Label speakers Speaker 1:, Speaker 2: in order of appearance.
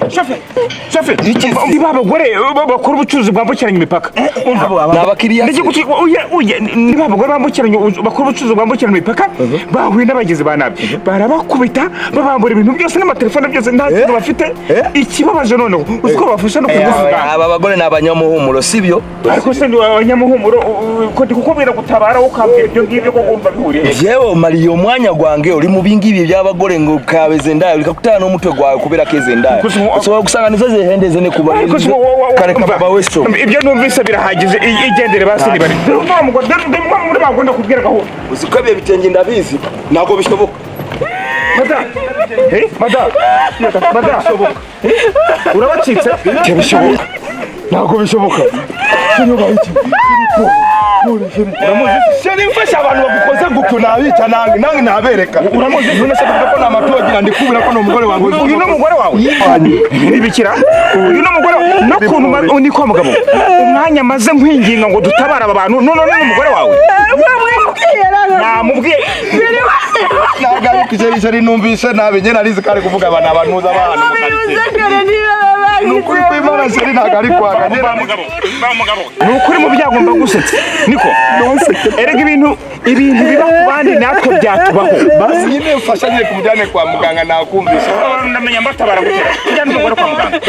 Speaker 1: Shafe niba abagore bakora ubucuruzi bwambukiranya imipaka
Speaker 2: n'abakiriya
Speaker 1: niba abagore bakora ubucuruzi bwambukiranya imipaka bahuye n'abagizi ba nabi barabakubita babambura ibintu byose n'amatelefone byose nta kintu bafite ikibabaje noneho uziko bafasha no kuvuga
Speaker 2: aba bagore n'abanyamuhumuro sibyo
Speaker 1: ariko se abanyamuhumuro ko ndikukubwira gutabara ukambwira ibyo ngibyo ko umva bihuriye
Speaker 2: yewe mari yo mwanya gwange uri mu bingibi by'abagore ngo kabeze ndaya urikakutana n'umutwe gwawe kubera keze ndaya so gusanga nizo zihendeze ne kuba kare baba weso
Speaker 1: ibyo numvise birahagize igendere basi ni bari muri bagunda kubwira gahoro
Speaker 2: uziko biye bitenge ndabizi nago bishoboka
Speaker 1: mada urabacitse bishoboka nago bishoboka cyo bayiki
Speaker 2: Shani mfasha abantu bagukoze gupyo nabica nange nabereka
Speaker 1: uramuzi
Speaker 2: none se ko na matogira ndikubira ko no mugore wangu
Speaker 1: uyu no mugore wawe nibikira uyu no mugore no kuntu ni kwa mugabo umwanya maze nkwinginga ngo dutabara aba bantu none n'umugore wawe namubwiye
Speaker 2: nagaruka ije numvise nabe nyene arizi kare kuvuga abantu muza abantu nukuri kwimana seri nagari kwaga
Speaker 1: ba mugabo nukuri mu byagomba gusetsa niko erega ibintu biba kubandi natwe byatubaho
Speaker 2: basi nyine mfasha nyine kumujyane kwa muganga nakumvisha
Speaker 1: ndamenya mbatabara gutera kujyana umugore kwa muganga